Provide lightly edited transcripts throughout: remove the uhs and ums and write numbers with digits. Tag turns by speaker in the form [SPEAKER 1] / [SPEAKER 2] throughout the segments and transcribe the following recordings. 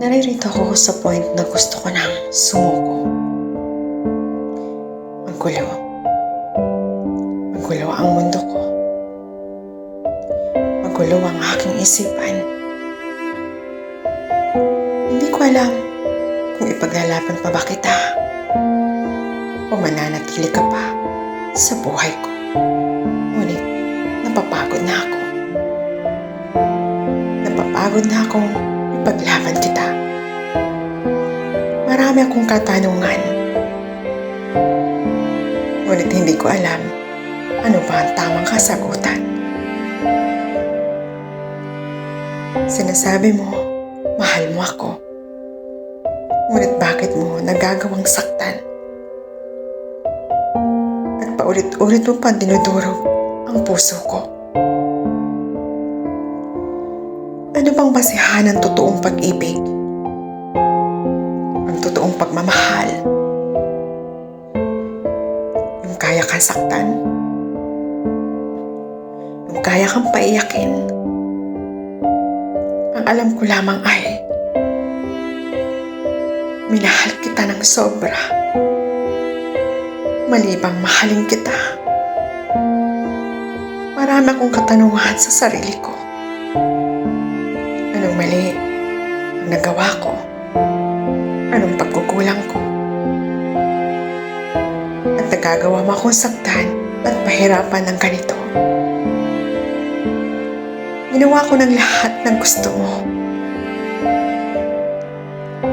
[SPEAKER 1] Naririto ako sa point na gusto ko nang sumuko. Magulo. Magulo ang mundo ko. Magulo ang aking isipan. Hindi ko alam kung ipaglalaban pa ba kita o mananatili ka pa sa buhay ko. Ngunit napapagod na ako. Napapagod na akong ipaglaban kita. Marami akong katanungan. Ngunit hindi ko alam ano ba ang tamang kasagutan. Sinasabi mo, mahal mo ako. Ngunit bakit mo nagagawang saktan? At paulit-ulit mo pa dinudurog ang puso ko. Ano bang basihan ng totoong pag-ibig? Ang totoong pagmamahal? Yung kaya kang saktan? Yung kaya kang paiyakin? Ang alam ko lamang ay minahal kita ng sobra. Malibang mahalin kita. Marami akong katanungan sa sarili ko. Anong mali ang nagawa ko? Anong pagkukulang ko? At nagagawa mo akong saktan at pahirapan ng ganito. Ginawa ko ng lahat ng gusto mo.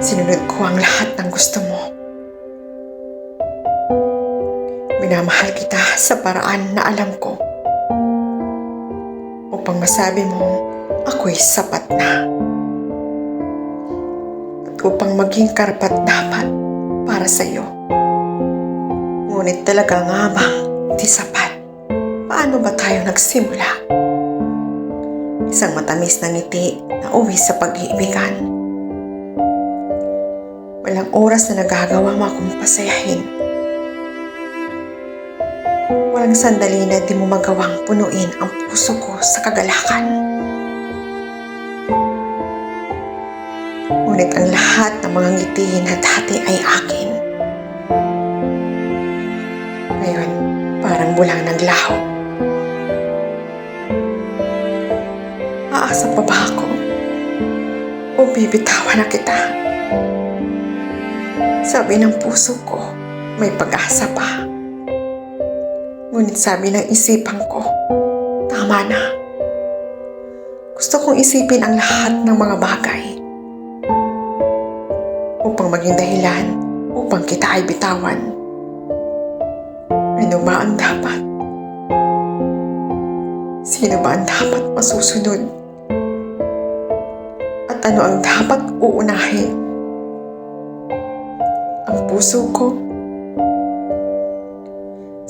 [SPEAKER 1] Sinunod ko ang lahat ng gusto mo. Minamahal kita sa paraan na alam ko upang masabi mo ako'y sapat na. At upang maging karapat-dapat para sa iyo. Ngunit talaga nga bang di sapat? Paano ba tayo nagsimula? Isang matamis na ngiti na uwi sa pag-iibigan. Walang oras na nagagawa mo akong pasayahin. Walang sandali na di mo magawang punuin ang puso ko sa kagalakan. Ngunit ang lahat ng mga ngiti na dati ay akin. Ngayon, parang bulang naglaho. Aasa pa ba ako? O bibitawan na kita? Sabi ng puso ko, may pag-asa pa. Ngunit sabi ng isipan ko, tama na. Gusto kong isipin ang lahat ng mga bagay upang maging dahilan upang kita ay bitawan. Ano ba ang dapat? Sino ba ang dapat masusunod? At ano ang dapat uunahin? Ang puso ko?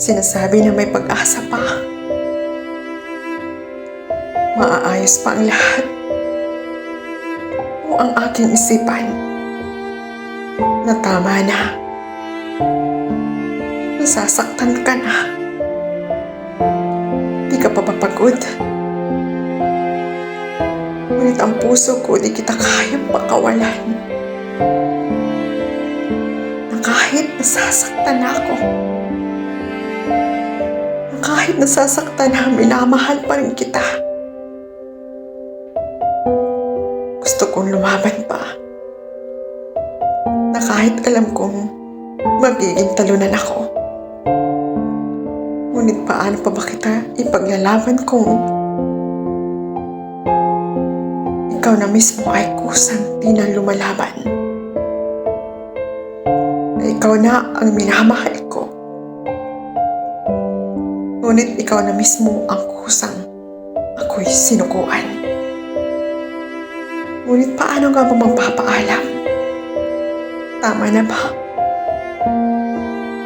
[SPEAKER 1] Sinasabi na may pag-asa pa. Maaayos pa ang lahat. O ang aking isipan na tama na. Nasasaktan ka na. Di ka pa papagod. Ngunit ang puso ko di kita kayang pakawalan. Na kahit nasasaktan ako, na kahit nasasaktan na minamahal pa rin kita. Gusto kong lumaban pa. Na kahit alam kong magiging talunan ako. Ngunit paano pa ba kita ipaglalaban kung ikaw na mismo ay kusang di na lumalaban? Na ikaw na ang minamahal ko. Ngunit ikaw na mismo ang kusang ako'y sinukuan. Ngunit paano nga ba magpapaalam? Tama na ba?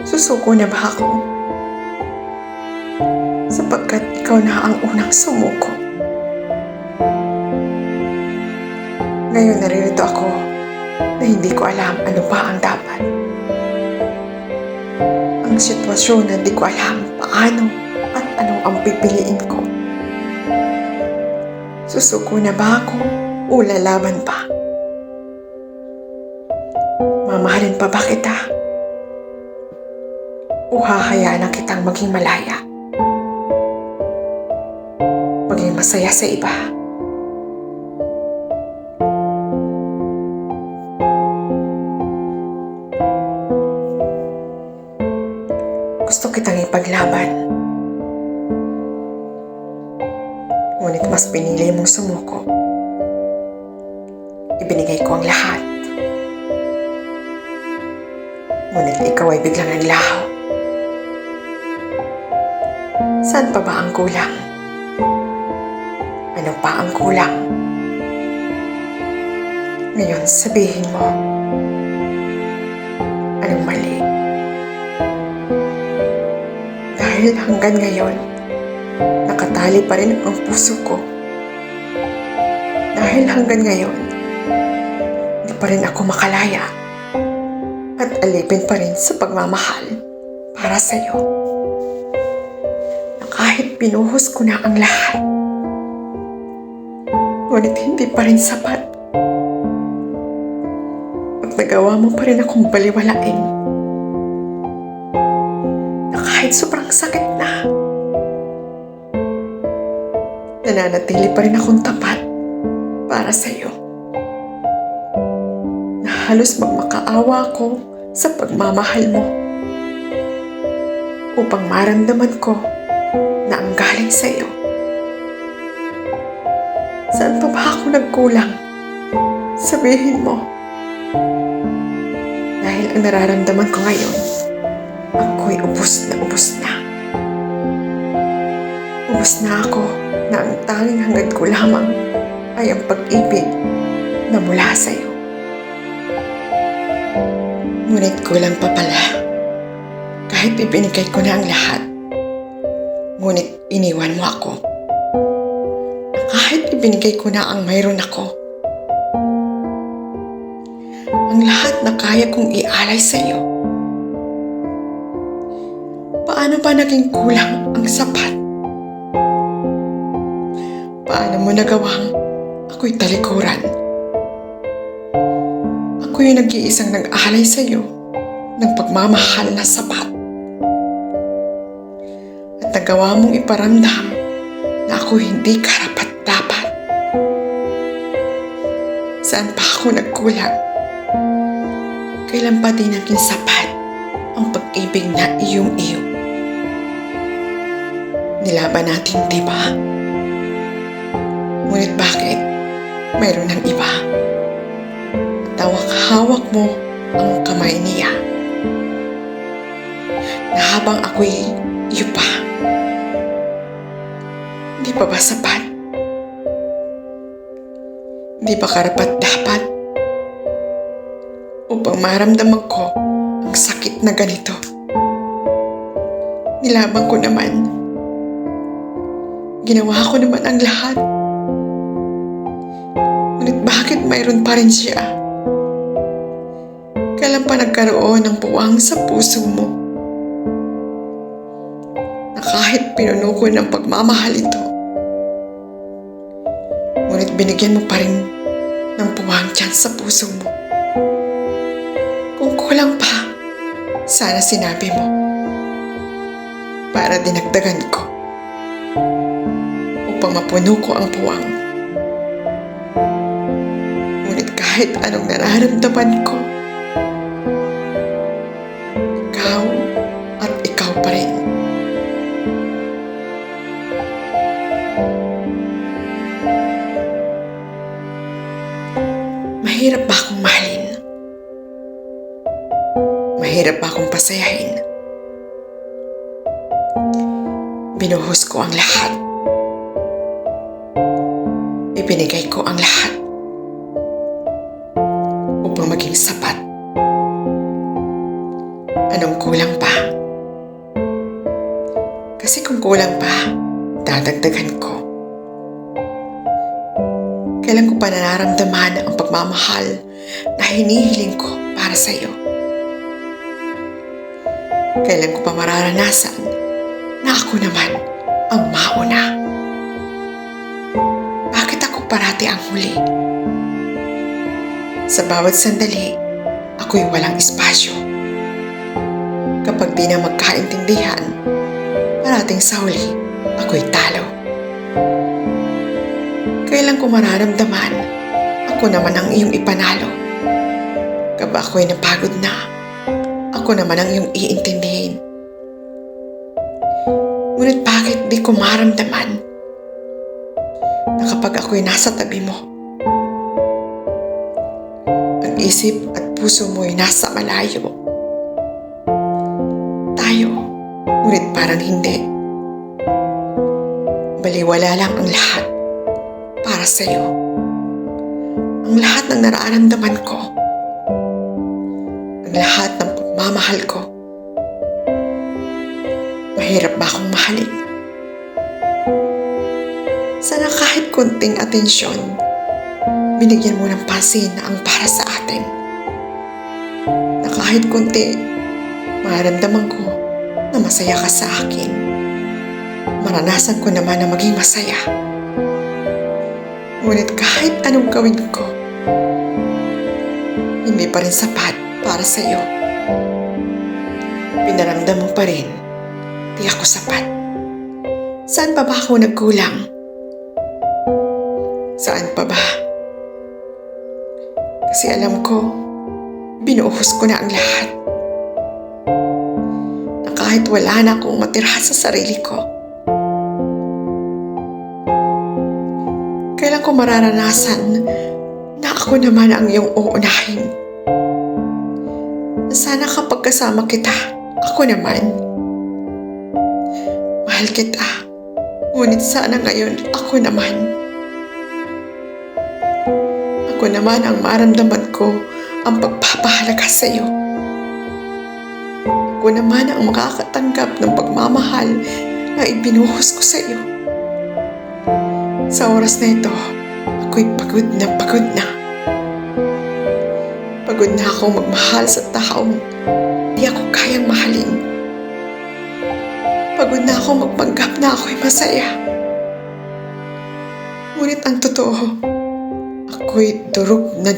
[SPEAKER 1] Susuko na ba ako? Sapagkat ikaw na ang unang sumuko. Ngayon naririto ako na hindi ko alam ano ba ang dapat. Ang sitwasyon na hindi ko alam paano at ano ang pipiliin ko. Susuko na ba ako o lalaban pa? pa ba kita? O hahayaan na kitang maging malaya? Maging masaya sa iba? Gusto kitang ipaglaban. Ngunit mas pinili mong sumuko. Ibinigay ko ang lahat. Ngunit ikaw ay biglang naglaho. Saan pa ba ang kulang? Ano pa ang kulang? Ngayon sabihin mo, anong mali? Dahil hanggang ngayon, nakatali pa rin ang puso ko. Dahil hanggang ngayon, hindi pa rin ako makalaya at alipin pa rin sa pagmamahal para sa'yo. Na kahit pinuhos ko na ang lahat, ngunit hindi pa rin sapat. At nagawa mo pa rin akong baliwalain. Na kahit sobrang sakit na, nananatili pa rin akong tapat para sa'yo. Na halos magmakaawa ko sa pagmamahal mo upang maramdaman ko na ang galing sa'yo. Saan pa ba ako nagkulang? Sabihin mo. Dahil ang nararamdaman ko ngayon, ako'y ubos na ubos na. Ubos na ako na ang tanging hangad ko lamang ay ang pag-ibig na mula sa'yo. Ngunit kulang pa pala. Kahit ibinigay ko na ang lahat, ngunit iniwan mo ako. Kahit ibinigay ko na ang mayroon ako, ang lahat na kaya kong ialay sa'yo, paano ba naging kulang ang sapat? Paano mo nagawang ako'y talikuran? Ako yung nag-iisang nag-alay sa'yo ng pagmamahal na sapat. At nagawa mong iparamdam na ako hindi karapat-dapat. Saan pa ako nagkulang? Kailan pa din naging sapat ang pag-ibig na iyong-iyo? Nilaban natin, di ba? Ngunit bakit mayroon ng iba? Hawak mo ang kamay niya na habang ako'y iyo pa. Di pa ba sapat? Di ba karapat-dapat upang maramdaman ko ang sakit na ganito? Nilaban ko naman. Ginawa ko naman ang lahat. Ngunit bakit mayroon pa rin siya? Kailan pa nagkaroon ng puwang sa puso mo? Na kahit pinuno ko ng pagmamahal ito, ngunit binigyan mo pa rin ng puwang dyan sa puso mo. Kung kulang pa, sana sinabi mo para dinagdagan ko upang mapuno ko ang puwang. Ngunit kahit anong nararamdaman ko, ikaw pa rin. Mahirap ba akong mahalin? Mahirap ba akong pasayahin? Binuhos ko ang lahat. Ibinigay ko ang lahat upang maging sapat. Anong kulang pa? Kasi kung kulang pa, dadagdagan ko. Kailan ko pa nararamdaman ang pagmamahal na hinihiling ko para sa'yo? Kailan ko pa mararanasan na ako naman ang mauna? Bakit ako parati ang huli? Sa bawat sandali, ako'y walang espasyo. Kapag di na magkaintindihan, parating sa huli, ako'y talo. Kailan ko mararamdaman, ako naman ang iyong ipanalo. Kapag ako'y napagod na, ako naman ang iyong iintindihin. Ngunit bakit di ko maramdaman na kapag ako'y nasa tabi mo, ang isip at puso mo'y nasa malayo. Tayo, ngunit parang hindi. Baliwala lang ang lahat para sa'yo. Ang lahat ng nararamdaman ko, ang lahat ng pagmamahal ko. Mahirap ba akong mahalin? Sana kahit kunting atensyon, binigyan mo ng pansin na ang para sa atin. Na kahit kunti, maramdaman ko na masaya ka sa akin. Maranasan ko naman na maging masaya. Ngunit kahit anong gawin ko, hindi pa rin sapat para sa iyo. Pinaramdam mo pa rin, di ako sapat. Saan pa ba ako nagkulang? Saan pa ba? Kasi alam ko, binuhos ko na ang lahat. Na kahit wala na akong matira sa sarili ko, kailan ko mararanasan na ako naman ang iyong uunahin? Sana kapag kasama kita, ako naman. Mahal kita, ngunit sana ngayon ako naman. Ako naman ang maramdaman ko ang pagpapahalaga sa iyo. Ako naman ang makakatanggap ng pagmamahal na ibinuhos ko sa iyo. Sa oras na ito, ako'y pagod na pagod na. Pagod na akong magmahal sa taong di ako kayang mahalin. Pagod na akong magpanggap na ako'y masaya. Ngunit ang totoo, ako'y durog na